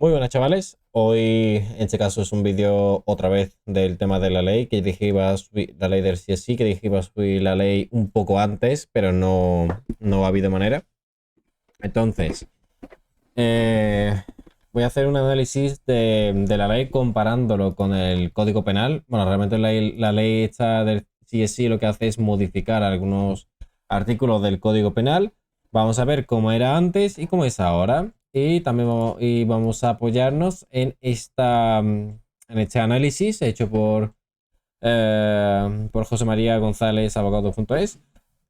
Muy buenas chavales, hoy en este caso es un vídeo otra vez del tema de la ley, que dije que iba a subir la ley del CSI, que dije que iba a subir la ley un poco antes, pero no ha habido manera. Entonces, eh, voy a hacer un análisis de la ley comparándolo con el Código Penal. Bueno, realmente la ley esta del CSI lo que hace es modificar algunos artículos del Código Penal. Vamos a ver cómo era antes y cómo es ahora. Y también vamos a apoyarnos en este análisis hecho por José María González, abogado.es.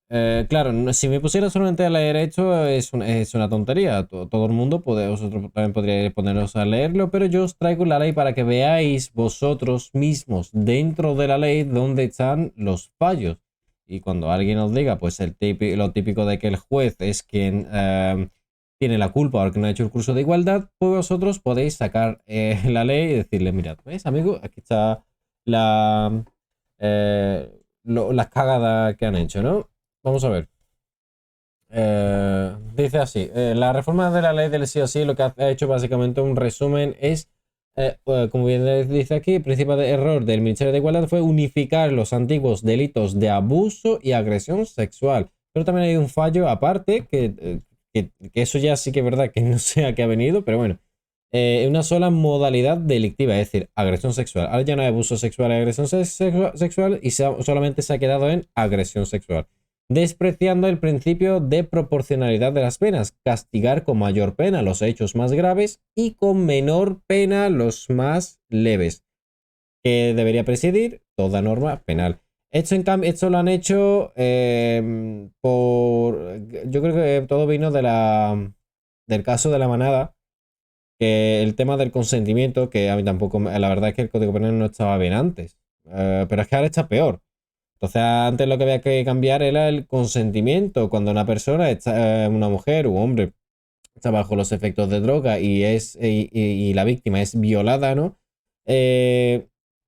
Claro, si me pusiera solamente a leer esto es una tontería. Todo el mundo, vosotros también podríais poneros a leerlo, pero yo os traigo la ley para que veáis vosotros mismos dentro de la ley dónde están los fallos. Y cuando alguien os diga, pues lo típico de que el juez es quien tiene la culpa porque no ha hecho el curso de igualdad, pues vosotros podéis sacar la ley y decirle, mirad, ¿ves, amigo? Aquí está la, las cagadas que han hecho, ¿no? Vamos a ver. Dice así: la reforma de la ley del sí o sí lo que ha hecho básicamente un resumen es, como bien dice aquí, el principal error del Ministerio de Igualdad fue unificar los antiguos delitos de abuso y agresión sexual. Pero también hay un fallo aparte, que eso ya sí que es verdad que no sé a qué ha venido, pero bueno. Una sola modalidad delictiva, es decir, agresión sexual. Ahora ya no hay abuso sexual y agresión sexual y solamente se ha quedado en agresión sexual, despreciando el principio de proporcionalidad de las penas, castigar con mayor pena los hechos más graves y con menor pena los más leves, que debería presidir toda norma penal. Esto, en cambio, esto lo han hecho yo creo que todo vino del caso de la manada, que el tema del consentimiento, que a mí tampoco, la verdad es que el Código Penal no estaba bien antes, pero es que ahora está peor. Entonces, antes lo que había que cambiar era el consentimiento. Cuando una persona, una mujer u hombre, está bajo los efectos de droga y la víctima es violada, ¿no?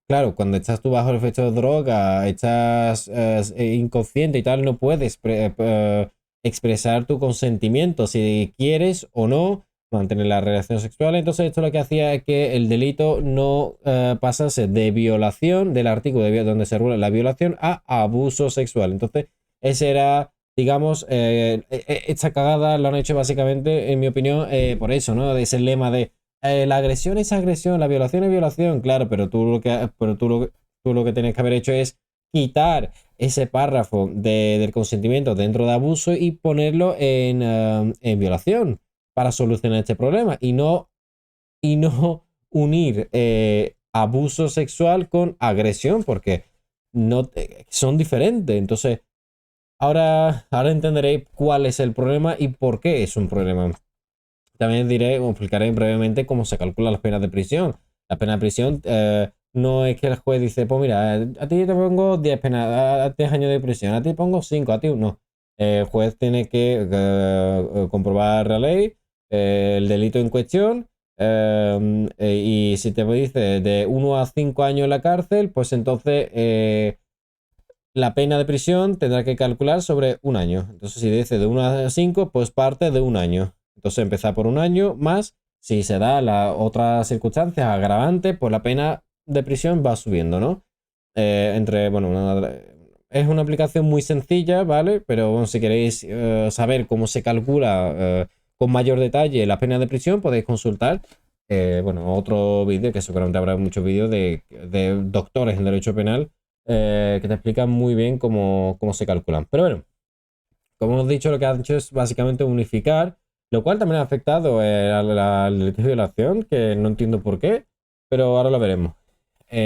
Claro, cuando estás tú bajo el efecto de droga, estás inconsciente y tal, no puedes expresar tu consentimiento si quieres o no mantener la relación sexual. Entonces, esto lo que hacía es que el delito no pasase de violación, del artículo donde se regula la violación, a abuso sexual. Entonces, ese era, digamos, esta cagada lo han hecho básicamente, en mi opinión, por eso, ¿no? De ese lema de la agresión es agresión, la violación es violación, claro, pero tú lo que tienes que haber hecho es quitar ese párrafo del consentimiento dentro de abuso y ponerlo en violación para solucionar este problema y no unir abuso sexual con agresión, porque no son diferentes. Entonces, ahora entenderéis cuál es el problema y por qué es un problema. También diré o explicaré brevemente cómo se calculan las penas de prisión. La pena de prisión no es que el juez dice, pues mira, a ti te pongo 10 penas, a 10 años de prisión, a ti pongo 5, a ti no. El juez tiene que comprobar la ley, el delito en cuestión, y si te dice de 1 a 5 años en la cárcel, pues entonces la pena de prisión tendrá que calcular sobre un año. Entonces, si dice de 1 a 5, pues parte de un año. Entonces, empezar por un año más. Si se da la otra circunstancia agravante, pues la pena de prisión va subiendo, ¿no? Bueno, es una aplicación muy sencilla, ¿vale? Pero bueno, si queréis saber cómo se calcula con mayor detalle la pena de prisión, podéis consultar, bueno, otro vídeo, que seguramente habrá muchos vídeos de doctores en derecho penal que te explican muy bien cómo se calculan. Pero bueno, como hemos dicho, lo que han hecho es básicamente unificar, lo cual también ha afectado al delito de violación, que no entiendo por qué, pero ahora lo veremos.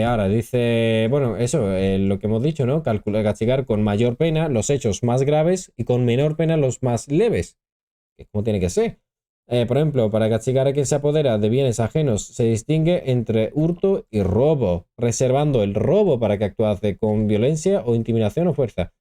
Ahora dice, bueno, eso, lo que hemos dicho, ¿no? Calcular, castigar con mayor pena los hechos más graves y con menor pena los más leves, que es como tiene que ser. Por ejemplo, para castigar a quien se apodera de bienes ajenos se distingue entre hurto y robo, reservando el robo para que actuase con violencia o intimidación o fuerza.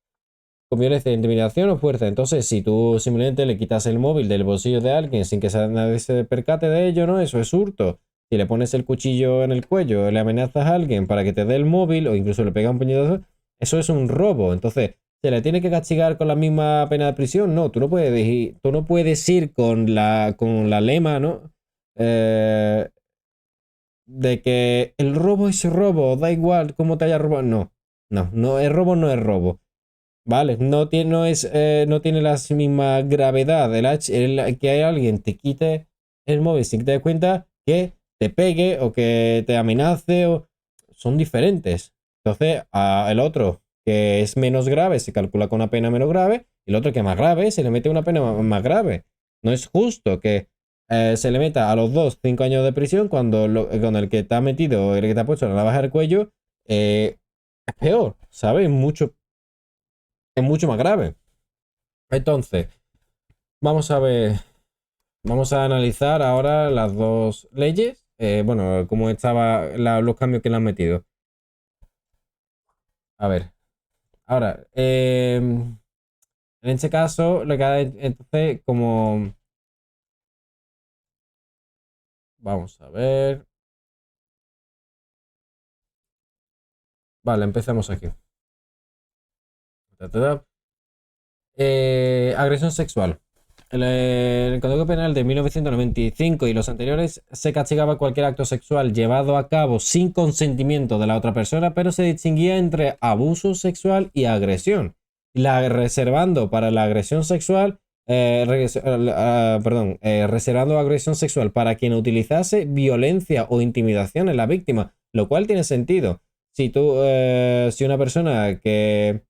Con violencia, intimidación o fuerza. Entonces, si tú simplemente le quitas el móvil del bolsillo de alguien sin que nadie se percate de ello, ¿no? Eso es hurto. Si le pones el cuchillo en el cuello, le amenazas a alguien para que te dé el móvil o incluso le pega un puñetazo, eso es un robo. Entonces, ¿se le tiene que castigar con la misma pena de prisión? No, tú no puedes ir con la lema, ¿no? eh, de que el robo es robo, da igual cómo te haya robado. No, no, no, el robo no es robo. Vale, no tiene la misma gravedad que hay alguien te quite el móvil sin que te des cuenta, que te pegue o que te amenace, o son diferentes. Entonces, el otro que es menos grave se calcula con una pena menos grave, y el otro que es más grave se le mete una pena más grave. No es justo que se le meta a los dos 5 años de prisión cuando con el que te ha metido o el que te ha puesto la navaja del cuello es peor, ¿sabes? Es mucho más grave. Entonces, vamos a ver, vamos a analizar ahora las dos leyes. Bueno, cómo estaban los cambios que le han metido. A ver, ahora, en este caso, lo que ha entonces, como. Vamos a ver. Vale, empezamos aquí. Ta, ta, ta. Agresión sexual. El Código Penal de 1995 y los anteriores se castigaba cualquier acto sexual llevado a cabo sin consentimiento de la otra persona, pero se distinguía entre abuso sexual y agresión. Reservando para la agresión sexual, reservando agresión sexual para quien utilizase violencia o intimidación en la víctima, lo cual tiene sentido. Si una persona que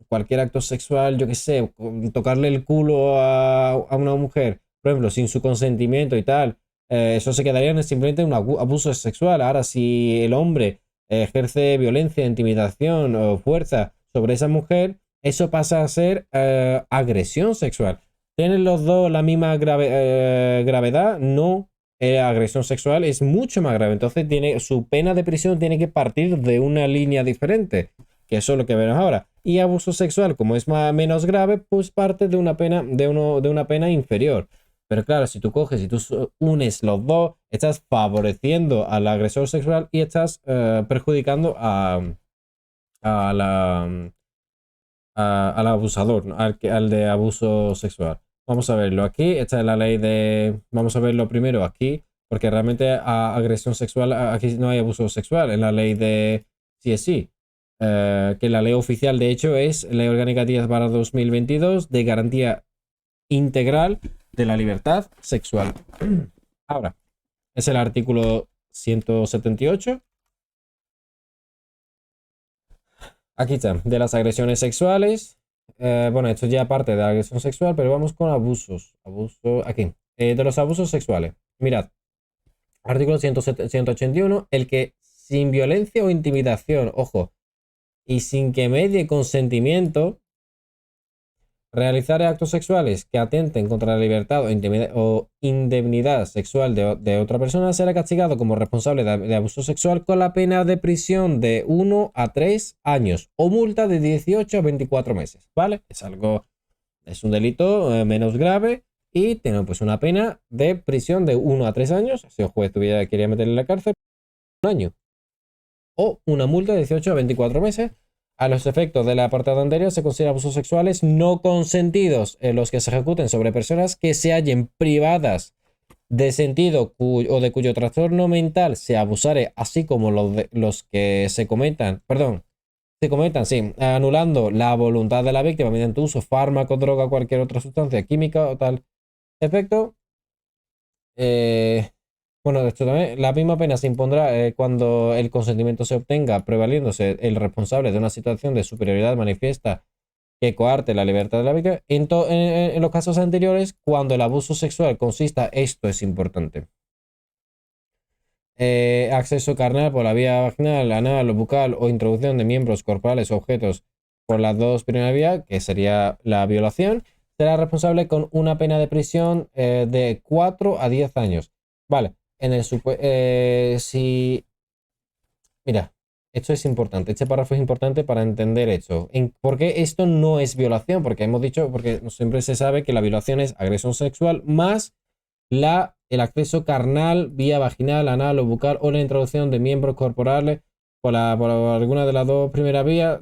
cualquier acto sexual, yo qué sé, tocarle el culo a una mujer, por ejemplo, sin su consentimiento y tal, eso se quedaría en simplemente un abuso sexual. Ahora, si el hombre ejerce violencia, intimidación o fuerza sobre esa mujer, eso pasa a ser agresión sexual. ¿Tienen los dos la misma gravedad? No. Agresión sexual es mucho más grave. Entonces, su pena de prisión tiene que partir de una línea diferente, que eso es lo que vemos ahora. Y abuso sexual, como es menos grave, pues parte de una pena, de una pena inferior. Pero claro, si tú coges y tú unes los dos, estás favoreciendo al agresor sexual y estás perjudicando a al abusador, ¿no? Al de abuso sexual. Vamos a verlo aquí. Esta es la ley de. Vamos a verlo primero aquí, porque realmente agresión sexual, aquí no hay abuso sexual. En la ley de CSI, que la ley oficial, de hecho, es Ley Orgánica 10/2022 de garantía integral de la libertad sexual. Ahora, es el artículo 178. Aquí está, de las agresiones sexuales. Bueno, esto ya parte de la agresión sexual, pero vamos con abusos. Aquí. De los abusos sexuales. Mirad, artículo 181, el que sin violencia o intimidación, ojo, y sin que medie consentimiento, realizar actos sexuales que atenten contra la libertad o indemnidad sexual de otra persona será castigado como responsable de abuso sexual con la pena de prisión de 1 a 3 años o multa de 18 a 24 meses, ¿vale? Es un delito menos grave y tiene pues una pena de prisión de 1 a 3 años, si el juez quería meterle en la cárcel, 1 año, o una multa de 18 a 24 meses. A los efectos del apartado anterior se consideran abusos sexuales no consentidos en los que se ejecuten sobre personas que se hallen privadas de sentido o de cuyo trastorno mental se abusare, así como los que se cometan, sí, anulando la voluntad de la víctima mediante uso fármaco, droga o cualquier otra sustancia química o tal efecto. Bueno, esto también, la misma pena se impondrá cuando el consentimiento se obtenga prevaliéndose el responsable de una situación de superioridad manifiesta que coarte la libertad de la víctima. En los casos anteriores, cuando el abuso sexual consista, esto es importante, acceso carnal por la vía vaginal, anal o bucal o introducción de miembros corporales o objetos por las dos primeras vías, que sería la violación, será responsable con una pena de prisión de 4 a 10 años. Vale, si. Mira, esto es importante, este párrafo es importante para entender esto. ¿Por qué esto no es violación? Porque hemos dicho, porque siempre se sabe que la violación es agresión sexual más el acceso carnal, vía vaginal, anal o bucal o la introducción de miembros corporales por alguna de las dos primeras vías.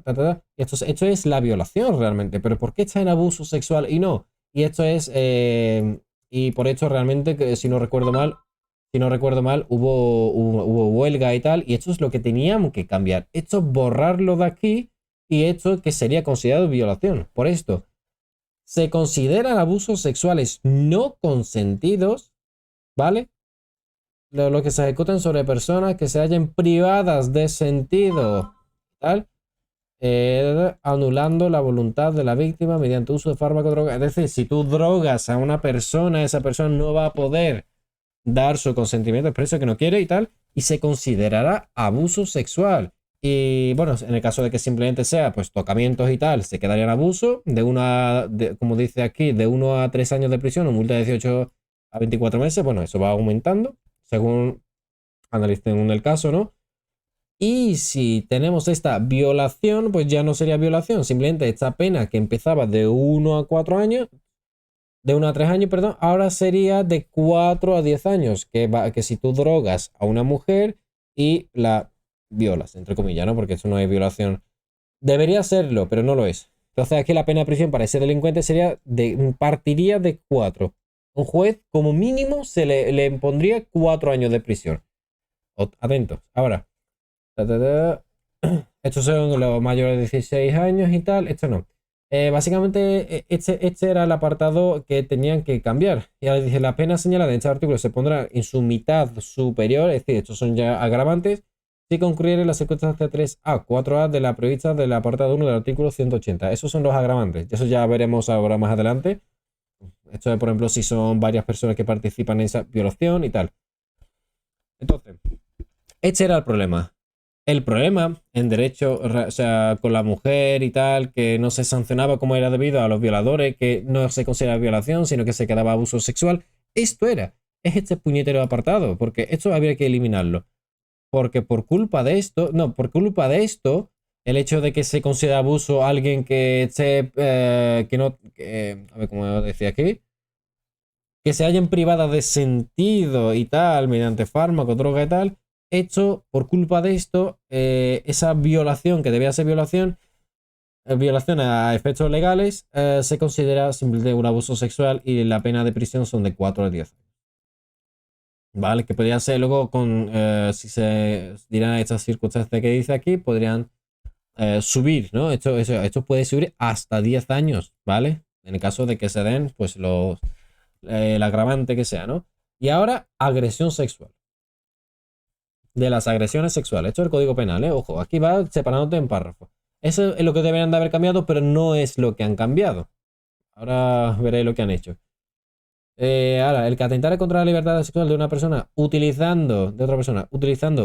Esto es la violación realmente. Pero ¿por qué está en abuso sexual y no? Y esto es y por hecho realmente, que si no recuerdo mal, hubo huelga y tal, y esto es lo que teníamos que cambiar. Esto es borrarlo de aquí y esto que sería considerado violación. Por esto, se consideran abusos sexuales no consentidos, ¿vale? Lo que se ejecutan sobre personas que se hallen privadas de sentido, ¿tal? Anulando la voluntad de la víctima mediante uso de fármaco droga. Es decir, si tú drogas a una persona, esa persona no va a poder dar su consentimiento expreso que no quiere y tal, y se considerará abuso sexual. Y bueno, en el caso de que simplemente sea pues tocamientos y tal, se quedaría en abuso de como dice aquí, de 1 a 3 años de prisión o multa de 18 a 24 meses. Bueno, eso va aumentando según analicen el caso, ¿no? Y si tenemos esta violación, pues ya no sería violación, simplemente esta pena que empezaba de 1 a 4 años, de 1 a 3 años, perdón, ahora sería de 4 a 10 años, que si tú drogas a una mujer y la violas, entre comillas, ¿no? Porque eso no es violación. Debería serlo, pero no lo es. Entonces aquí la pena de prisión para ese delincuente partiría de 4. Un juez como mínimo le impondría 4 años de prisión. Atentos. Ahora. Estos son los mayores de 16 años y tal. Esto no. Básicamente, este era el apartado que tenían que cambiar. Y ahora dice: la pena señalada en este artículo se pondrá en su mitad superior. Es decir, estos son ya agravantes. Si concurrieren las circunstancias 3A, 4A de la prevista del apartado 1 del artículo 180. Esos son los agravantes. Eso ya veremos ahora más adelante. Esto es, por ejemplo, si son varias personas que participan en esa violación y tal. Entonces, este era el problema. El problema en derecho, o sea, con la mujer y tal, que no se sancionaba como era debido a los violadores, que no se consideraba violación, sino que se quedaba abuso sexual. Es este puñetero apartado, porque esto habría que eliminarlo. Porque por culpa de esto, el hecho de que se considera abuso a alguien que esté, a ver cómo decía aquí, que se hayan privado de sentido y tal, mediante fármaco, droga y tal, hecho por culpa de esto, esa violación que debía ser violación a efectos legales, se considera simplemente un abuso sexual y la pena de prisión son de 4 a 10 años. ¿Vale? Que podría ser luego si se dirán estas circunstancias que dice aquí, podrían subir, ¿no? Esto puede subir hasta 10 años, ¿vale? En el caso de que se den, pues el agravante que sea, ¿no? Y ahora, agresión sexual. De las agresiones sexuales. Esto es el Código Penal, ¿eh? Ojo, aquí va separándote en párrafos. Eso es lo que deberían de haber cambiado, pero no es lo que han cambiado. Ahora veréis lo que han hecho. Ahora, el que atentare contra la libertad sexual de una persona utilizando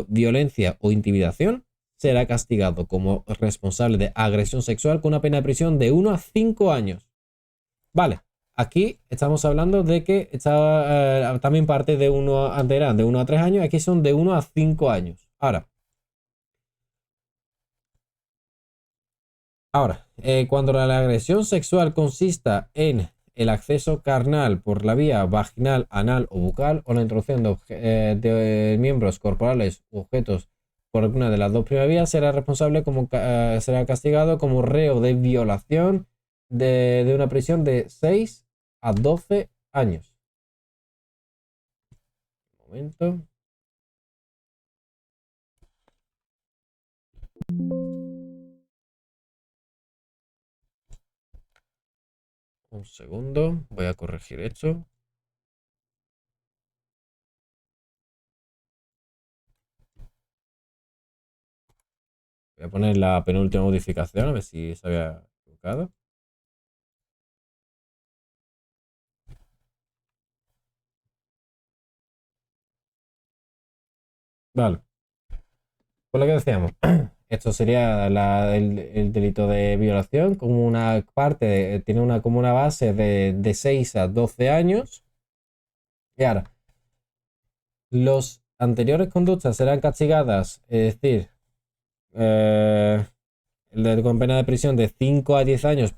violencia o intimidación será castigado como responsable de agresión sexual con una pena de prisión de 1 a 5 años. Vale, aquí estamos hablando de que también parte de 1 de 1 a 3 años, aquí son de 1 a 5 años. Ahora, cuando la agresión sexual consista en el acceso carnal por la vía vaginal, anal o bucal o la introducción de miembros corporales u objetos por alguna de las dos primeras vías, será castigado como reo de violación de una prisión de 6 a 12 años. Un momento. Un segundo. Voy a corregir esto. Voy a poner la penúltima modificación a ver si se había equivocado. Vale. Pues lo que decíamos. Esto sería el delito de violación como una parte, tiene como una base de 6 a 12 años. Y ahora, los anteriores conductas serán castigadas, es decir, con pena de prisión de 5 a 10 años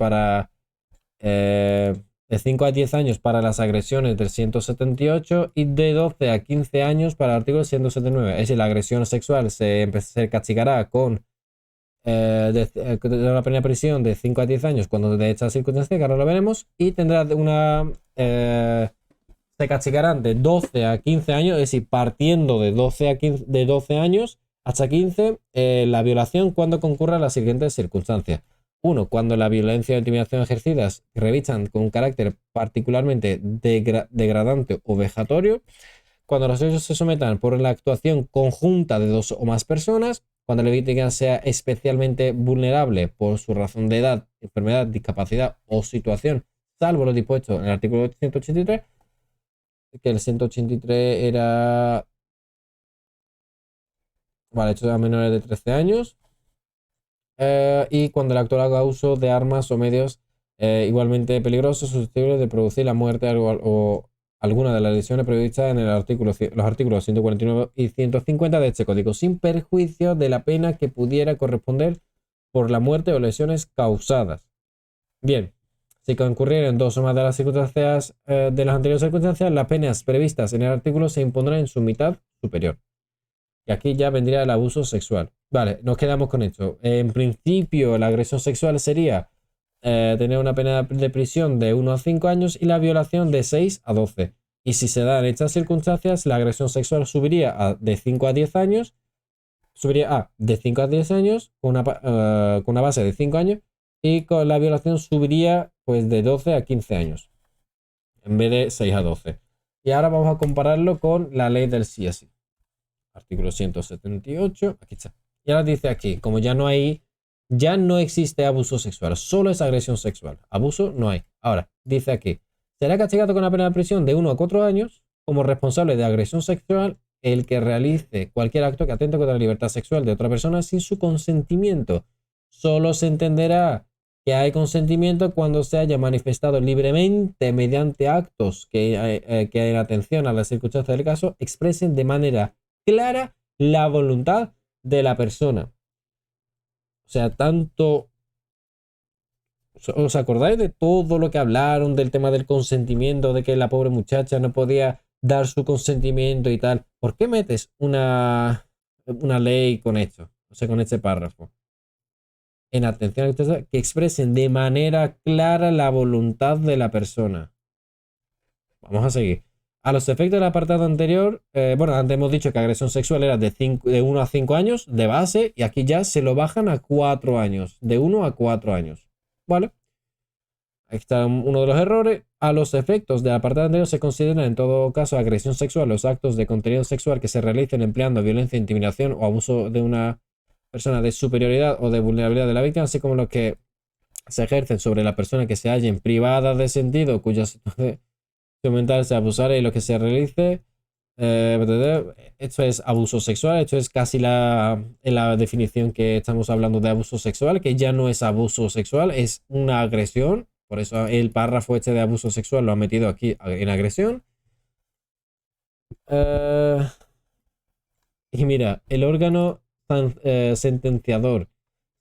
de 5 a 10 años para las agresiones del 178 y de 12 a 15 años para el artículo 179. Es decir, la agresión sexual se castigará con de una pena de prisión de 5 a 10 años cuando de estas circunstancias, que ahora lo veremos, y tendrá se castigarán de 12 a 15 años, es decir, partiendo de 12 a 15, de 12 años hasta 15, la violación cuando concurra las siguientes circunstancias. Uno, cuando la violencia o intimidación ejercidas revistan con un carácter particularmente degradante o vejatorio. Cuando los hechos se sometan por la actuación conjunta de dos o más personas. Cuando la víctima sea especialmente vulnerable por su razón de edad, enfermedad, discapacidad o situación, salvo lo dispuesto en el artículo 183, que el 183 era... Vale, hechos a menores de 13 años. Y cuando el actor haga uso de armas o medios igualmente peligrosos, susceptibles de producir la muerte o alguna de las lesiones previstas en los artículos 149 y 150 de este código, sin perjuicio de la pena que pudiera corresponder por la muerte o lesiones causadas. Bien, si concurrieran dos o más de las circunstancias de las anteriores circunstancias, las penas previstas en el artículo se impondrán en su mitad superior. Y aquí ya vendría el abuso sexual. Vale, nos quedamos con esto. En principio, la agresión sexual sería tener una pena de prisión de 1 a 5 años y la violación de 6 a 12. Y si se dan estas circunstancias, la agresión sexual subiría de 5 a 10 años. Subiría de 5 a 10 años con una base de 5 años. Y con la violación subiría pues de 12 a 15 años. En vez de 6 a 12. Y ahora vamos a compararlo con la ley del sí así. Artículo 178, aquí está. Y ahora dice aquí, como ya no existe abuso sexual, solo es agresión sexual. Abuso no hay. Ahora, dice aquí, será castigado con la pena de prisión de 1 a 4 años como responsable de agresión sexual el que realice cualquier acto que atente contra la libertad sexual de otra persona sin su consentimiento. Solo se entenderá que hay consentimiento cuando se haya manifestado libremente mediante actos que en atención a las circunstancias del caso expresen de manera clara la voluntad de la persona. O sea, tanto... ¿Os acordáis de todo lo que hablaron del tema del consentimiento, de que la pobre muchacha no podía dar su consentimiento y tal? ¿Por qué metes una ley con esto? O sea, con este párrafo. En atención a que expresen de manera clara la voluntad de la persona. Vamos a seguir. A los efectos del apartado anterior, bueno, antes hemos dicho que agresión sexual era de 1 a 5 años de base y aquí ya se lo bajan a 4 años, de 1 a 4 años. ¿Vale? Ahí está uno de los errores. A los efectos del apartado anterior se considera en todo caso agresión sexual los actos de contenido sexual que se realicen empleando violencia, intimidación o abuso de una persona de superioridad o de vulnerabilidad de la víctima, así como los que se ejercen sobre la persona que se hallen privada de sentido, cuya situación mental se abusara y lo que se realice. Esto es abuso sexual. Esto es casi la definición que estamos hablando de abuso sexual, que ya no es abuso sexual, es una agresión. Por eso el párrafo este de abuso sexual lo ha metido aquí en agresión. Y mira, el órgano sentenciador,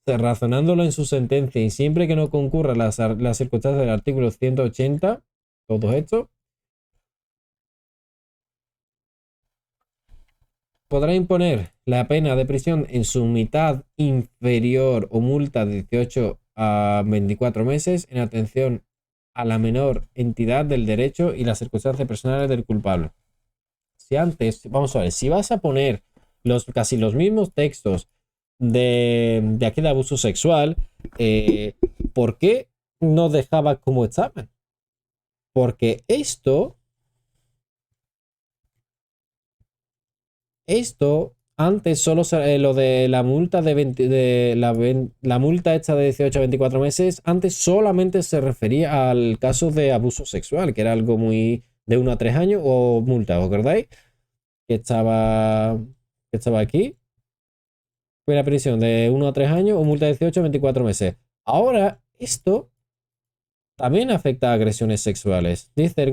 razonándolo en su sentencia y siempre que no concurra las circunstancias del artículo 180, todo esto, podrá imponer la pena de prisión en su mitad inferior o multa de 18 a 24 meses en atención a la menor entidad del derecho y las circunstancias personales del culpable. Si antes, vamos a ver, si vas a poner casi los mismos textos de aquí de abuso sexual, ¿por qué no dejaba como estaban? Porque esto antes solo lo de la multa la multa esta de 18 a 24 meses, antes solamente se refería al caso de abuso sexual, que era algo muy de 1 a 3 años o multa, ¿os acordáis? Que estaba aquí. Fue la prisión de 1 a 3 años o multa de 18 a 24 meses. Ahora, esto también afecta a agresiones sexuales. Dice,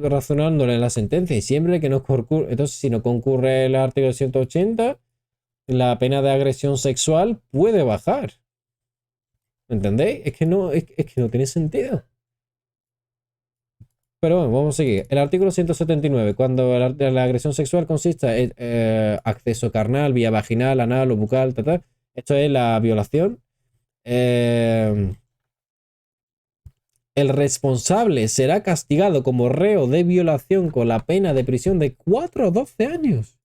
razonándole en la sentencia y siempre que no concurre, entonces si no concurre el artículo 180, la pena de agresión sexual puede bajar. ¿Entendéis? Es que no tiene sentido. Pero bueno, vamos a seguir. El artículo 179, cuando la agresión sexual consiste en acceso carnal, vía vaginal, anal o bucal, esto es la violación. el responsable será castigado como reo de violación con la pena de prisión de 4 a 12 años.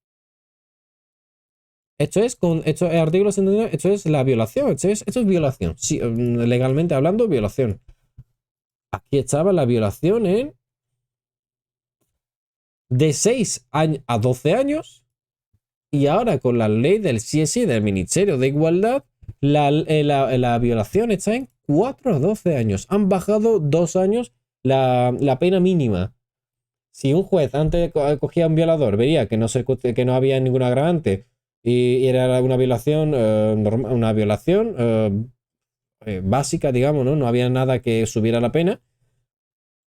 Esto es artículo 79, esto es la violación, esto es violación. Sí, legalmente hablando, violación. Aquí estaba la violación en de 6 a 12 años. Y ahora con la ley del CSI del Ministerio de Igualdad, la violación está en 4 a 12 años. Han bajado 2 años la pena mínima. Si un juez antes cogía a un violador, vería que no había ningún agravante y era una violación básica, digamos, ¿no? No había nada que subiera la pena.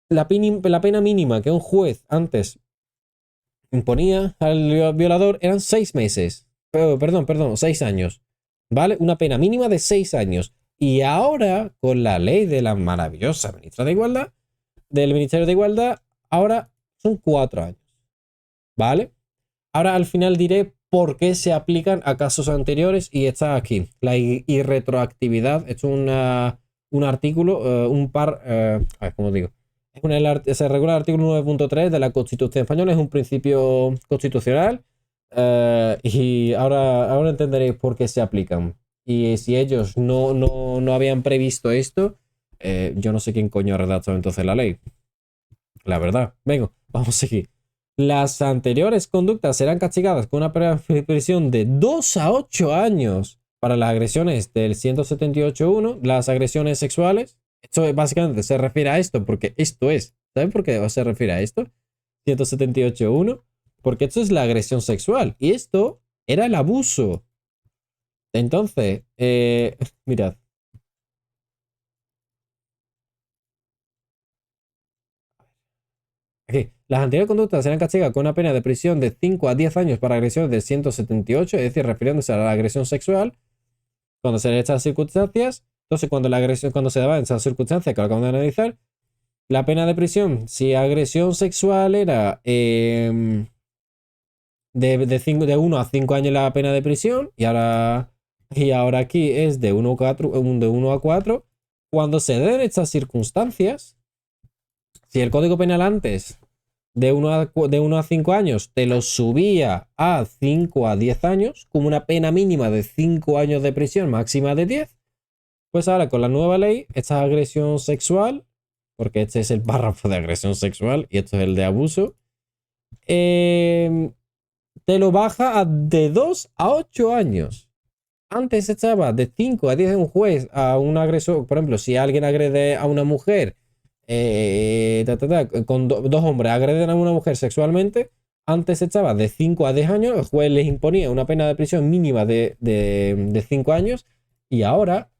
La pena mínima que un juez antes imponía al violador eran 6 meses. Perdón, 6 años. ¿Vale? Una pena mínima de 6 años. Y ahora, con la ley de la maravillosa ministra de Igualdad, del Ministerio de Igualdad, ahora son 4 años. ¿Vale? Ahora al final diré por qué se aplican a casos anteriores y está aquí. La irretroactividad. Esto es un artículo, a ver, ¿cómo digo? Se regula el artículo 9.3 de la Constitución española, es un principio constitucional y ahora entenderéis por qué se aplican. Y si ellos no habían previsto esto, yo no sé quién coño ha redactado entonces la ley. La verdad. Venga, vamos a seguir. Las anteriores conductas serán castigadas con una prisión de 2 a 8 años para las agresiones del 178.1, las agresiones sexuales. Esto básicamente se refiere a esto porque esto es. ¿Saben por qué se refiere a esto? 178.1. Porque esto es la agresión sexual y esto era el abuso. Entonces, mirad. Aquí, las anteriores conductas serán castigadas con una pena de prisión de 5 a 10 años para agresiones de 178, es decir, refiriéndose a la agresión sexual, cuando se den estas circunstancias. Entonces, cuando se daba en esas circunstancias que lo acabamos de analizar, la pena de prisión, si agresión sexual era de 1 a 5 años la pena de prisión, y ahora aquí es de 1 a 4, cuando se den estas circunstancias, si el Código Penal antes de 1 a 5 años te lo subía a 5 a 10 años, como una pena mínima de 5 años de prisión, máxima de 10, pues ahora con la nueva ley, esta agresión sexual, porque este es el párrafo de agresión sexual y esto es el de abuso, te lo baja de 2 a 8 años. Antes estaba de 5 a 10 un juez a un agresor. Por ejemplo, si alguien agrede a una mujer, con dos hombres agreden a una mujer sexualmente, antes estaba de 5 a 10 años, el juez les imponía una pena de prisión mínima de 5 años y ahora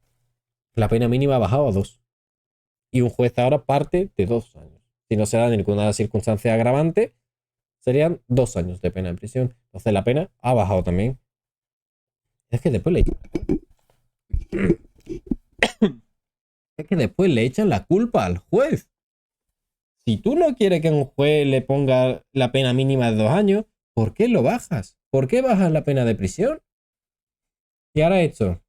la pena mínima ha bajado a 2. Y un juez ahora parte de 2 años. Si no se da ninguna circunstancia agravante, serían 2 años de pena de prisión. Entonces la pena ha bajado también. Es que después le echan la culpa al juez. Si tú no quieres que a un juez le ponga la pena mínima de 2 años, ¿por qué lo bajas? ¿Por qué bajas la pena de prisión? Y ahora esto.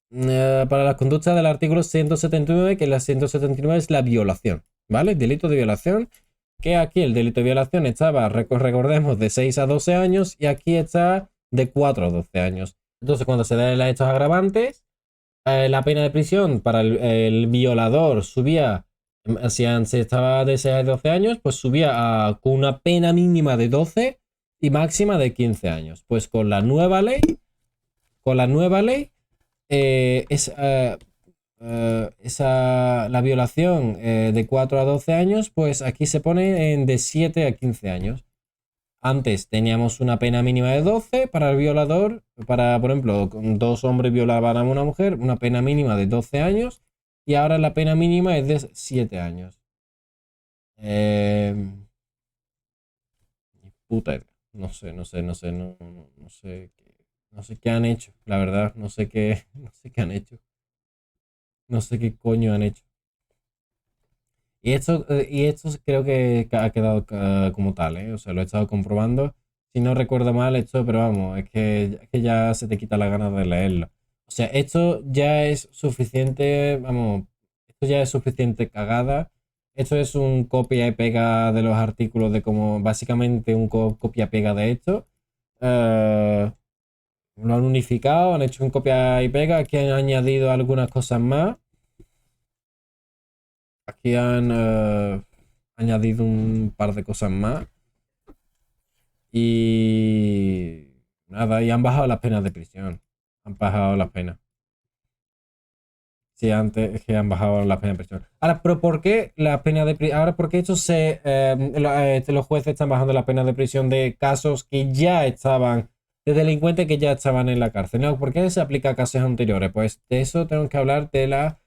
Para las conductas del artículo 179, que la 179 es la violación, ¿vale? Delito de violación, que aquí el delito de violación estaba, recordemos, de 6 a 12 años y aquí está de 4 a 12 años. Entonces, cuando se den estos agravantes, la pena de prisión para el violador subía, si antes estaba de 6 a 12 años, pues subía con una pena mínima de 12 y máxima de 15 años. Pues con la nueva ley, la violación de 4 a 12 años, pues aquí se pone de 7 a 15 años. Antes teníamos una pena mínima de 12 para el violador, por ejemplo, dos hombres violaban a una mujer, una pena mínima de 12 años, y ahora la pena mínima es de 7 años. Puta, no sé, no sé qué han hecho, la verdad, no sé qué han hecho. No sé qué coño han hecho. Y esto creo que ha quedado como tal, ¿eh? O sea, lo he estado comprobando. Si no recuerdo mal, esto, pero vamos, es que ya se te quita la gana de leerlo. O sea, esto ya es suficiente, vamos, esto ya es suficiente cagada. Esto es un copia y pega de los artículos de como básicamente un copia y pega de esto. Eh, lo han unificado, han hecho un copia y pega. Aquí han añadido algunas cosas más. Aquí han añadido un par de cosas más. Y nada, y han bajado las penas de prisión. Han bajado las penas. Sí, antes es que han bajado las penas de prisión. Ahora, pero ¿por qué la pena de prisión? Ahora, ¿por qué los jueces están bajando las penas de prisión de casos que ya estaban, de delincuentes que ya estaban en la cárcel? No, ¿por qué se aplica a casos anteriores? Pues de eso tenemos que hablar de la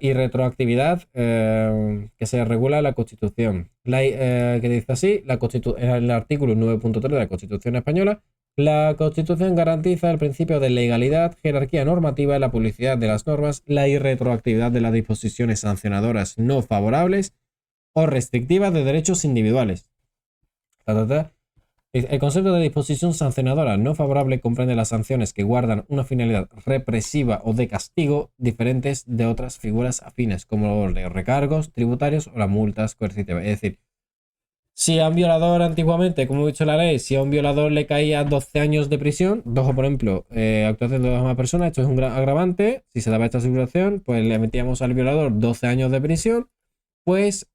irretroactividad que se regula en la Constitución. Que dice así, en el artículo 9.3 de la Constitución española, la Constitución garantiza el principio de legalidad, jerarquía normativa, la publicidad de las normas, la irretroactividad de las disposiciones sancionadoras no favorables o restrictivas de derechos individuales. Ta, ta, ta. El concepto de disposición sancionadora no favorable comprende las sanciones que guardan una finalidad represiva o de castigo diferentes de otras figuras afines, como los recargos tributarios o las multas coercitivas. Es decir, si a un violador antiguamente, como he dicho la ley, si a un violador le caía 12 años de prisión, por ejemplo, actuación de dos más personas, esto es un gran agravante, si se daba esta situación, pues le metíamos al violador 12 años de prisión, pues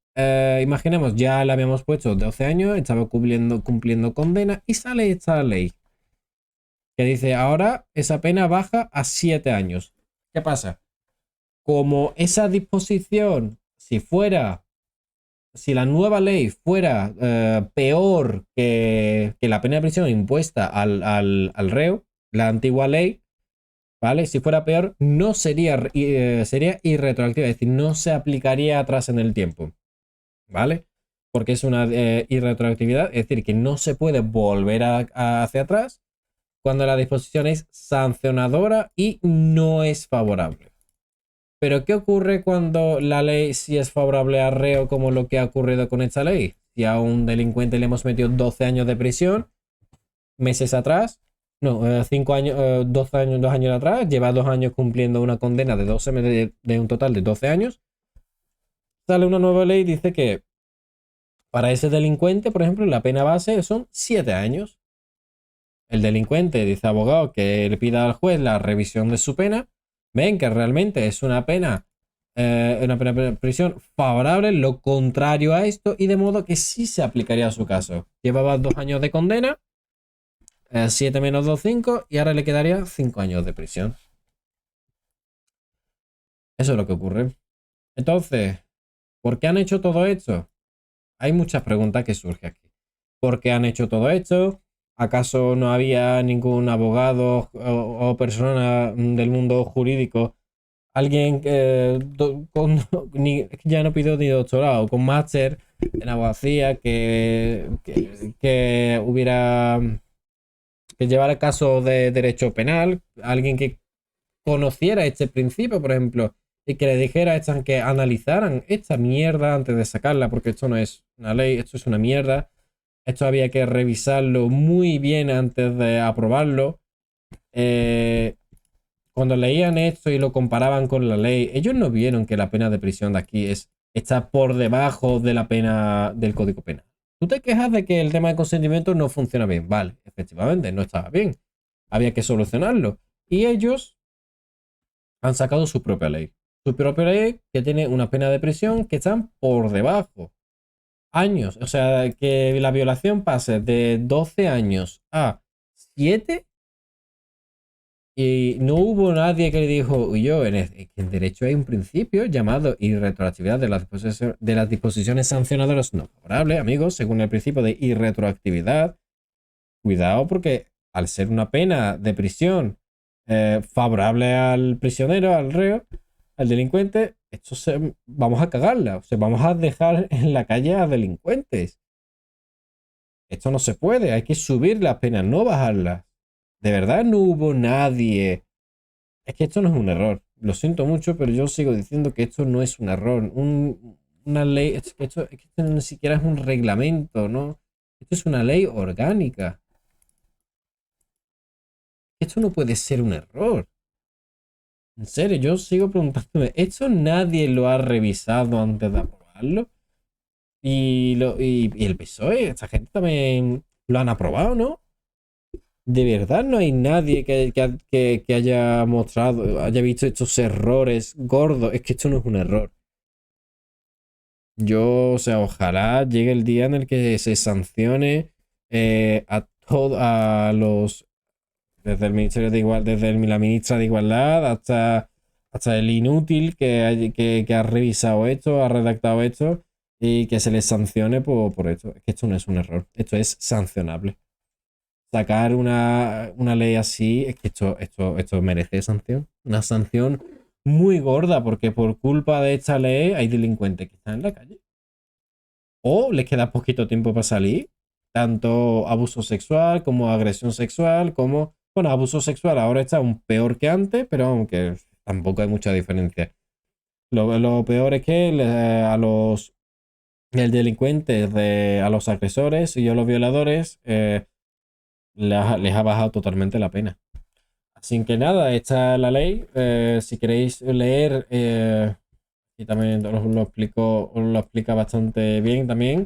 imaginemos, ya le habíamos puesto 12 años, estaba cumpliendo condena y sale esta ley que dice ahora esa pena baja a 7 años. ¿Qué pasa? Como esa disposición, si la nueva ley fuera peor que la pena de prisión impuesta al reo, la antigua ley, ¿vale? Si fuera peor, no sería, sería irretroactiva, es decir, no se aplicaría atrás en el tiempo. ¿Vale? Porque es una irretroactividad, es decir, que no se puede volver hacia atrás cuando la disposición es sancionadora y no es favorable. Pero ¿qué ocurre cuando la ley sí es favorable al reo, como lo que ha ocurrido con esta ley? Si a un delincuente le hemos metido 12 años de prisión, meses atrás, no, 5 años, 12 años, 2 años atrás, lleva 2 años cumpliendo una condena de 12 de un total de 12 años, sale una nueva ley y dice que para ese delincuente, por ejemplo, la pena base son 7 años. El delincuente dice abogado que le pida al juez la revisión de su pena. Ven que realmente es una pena de prisión favorable, lo contrario a esto, y de modo que sí se aplicaría a su caso. Llevaba 2 años de condena, 7 menos 2, 5, y ahora le quedaría 5 años de prisión. Eso es lo que ocurre. Entonces, ¿por qué han hecho todo esto? Hay muchas preguntas que surgen aquí. ¿Por qué han hecho todo esto? ¿Acaso no había ningún abogado o persona del mundo jurídico, alguien ya no pidió ni doctorado, con máster en abogacía que hubiera, que llevara caso de derecho penal, alguien que conociera este principio, por ejemplo, y que le dijera a estas que analizaran esta mierda antes de sacarla, porque esto no es una ley, esto es una mierda. Esto había que revisarlo muy bien antes de aprobarlo. Cuando leían esto y lo comparaban con la ley, ellos no vieron que la pena de prisión de aquí está por debajo de la pena del Código Penal. Tú te quejas de que el tema de consentimiento no funciona bien. Vale, efectivamente, no estaba bien. Había que solucionarlo. Y ellos han sacado su propia ley. Su propia ley que tiene una pena de prisión que están por debajo. Años. O sea, que la violación pase de 12 años a 7 y no hubo nadie que le dijo, yo, en derecho hay un principio llamado irretroactividad de las disposiciones sancionadoras no favorables, amigos, según el principio de irretroactividad. Cuidado porque al ser una pena de prisión favorable al prisionero, al reo, al delincuente, vamos a cagarla. O sea, vamos a dejar en la calle a delincuentes. Esto no se puede, hay que subir las penas, no bajarlas. De verdad no hubo nadie. Es que esto no es un error. Lo siento mucho, pero yo sigo diciendo que esto no es un error. Una ley, es que esto ni siquiera es un reglamento, ¿no? Esto es una ley orgánica. Esto no puede ser un error. En serio, yo sigo preguntándome, ¿esto nadie lo ha revisado antes de aprobarlo? Y el PSOE, esta gente también lo han aprobado, ¿no? De verdad no hay nadie que haya mostrado, haya visto estos errores gordos. Es que esto no es un error. Yo, o sea, ojalá llegue el día en el que se sancione a todos, a los, desde el Ministerio de Igualdad, desde la ministra de Igualdad hasta el inútil que ha revisado esto, ha redactado esto y que se les sancione por esto. Es que esto no es un error, esto es sancionable. Sacar una ley así, es que esto merece sanción. Una sanción muy gorda, porque por culpa de esta ley hay delincuentes que están en la calle. O les queda poquito tiempo para salir. Tanto abuso sexual como agresión sexual, como... Bueno, abuso sexual ahora está aún peor que antes, pero aunque tampoco hay mucha diferencia. Lo peor es que a los el delincuente, a los agresores y a los violadores, les ha bajado totalmente la pena. Así que nada, esta es la ley. Si queréis leer, y también os lo explica bastante bien también.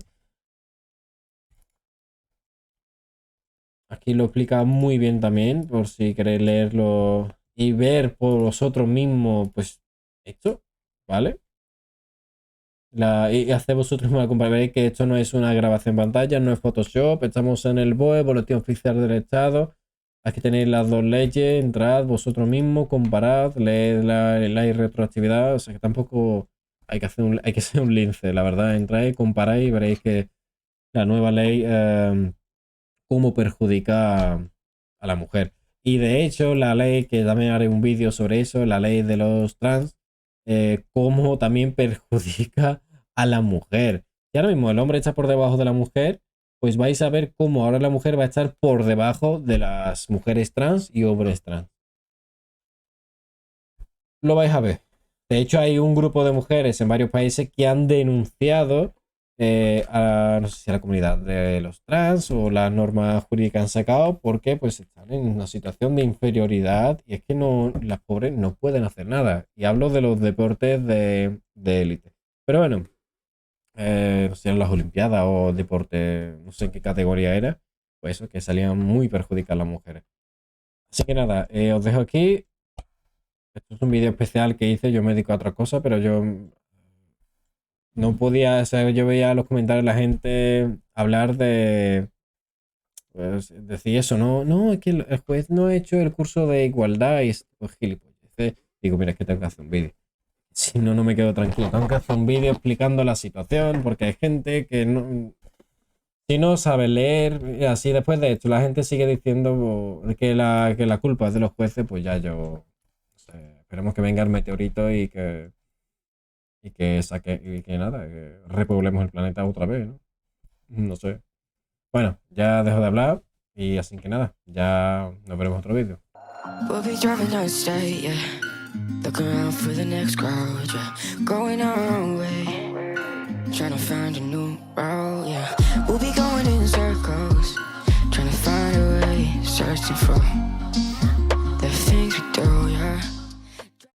Aquí lo explica muy bien también, por si queréis leerlo y ver por vosotros mismos, pues esto, ¿vale? Y hacer vosotros mismos veréis que esto no es una grabación en pantalla, no es Photoshop, estamos en el BOE, Boletín Oficial del Estado. Aquí tenéis las dos leyes, entrad vosotros mismos, comparad, leed la irretroactividad, o sea que tampoco hay que ser un lince, la verdad, entráis, comparáis y veréis que la nueva ley cómo perjudica a la mujer. Y de hecho, la ley, que también haré un vídeo sobre eso, la ley de los trans, cómo también perjudica a la mujer. Y ahora mismo el hombre está por debajo de la mujer, pues vais a ver cómo ahora la mujer va a estar por debajo de las mujeres trans y hombres trans. Lo vais a ver. De hecho, hay un grupo de mujeres en varios países que han denunciado no sé si a la comunidad de los trans o las normas jurídicas han sacado porque pues están en una situación de inferioridad y es que no, las pobres no pueden hacer nada. Y hablo de los deportes de élite. Pero bueno, no sé si eran las Olimpiadas o deporte, no sé en qué categoría era, pues eso, que salían muy perjudicadas las mujeres. Así que nada, os dejo aquí. Esto es un vídeo especial que hice, yo me dedico a otra cosa, pero yo no podía, o sea, yo veía los comentarios de la gente hablar de, pues, decir eso, no, es que el juez no ha hecho el curso de igualdad y pues gilipollas. Digo, mira, es que tengo que hacer un vídeo. Si no, no me quedo tranquilo. Tengo que hacer un vídeo explicando la situación porque hay gente que no, si no sabe leer, y así después de esto la gente sigue diciendo que la culpa es de los jueces, pues ya yo, no sé, esperemos que venga el meteorito y que saque, y que nada, que repoblemos el planeta otra vez, ¿no? No sé. Bueno, ya dejo de hablar y así que nada, ya nos veremos en otro vídeo. We'll be driving down the state, yeah. Look around for the next crowd, yeah. Going our own way, trying to find a new route, yeah. We'll be going in circles, trying to find a way, searching for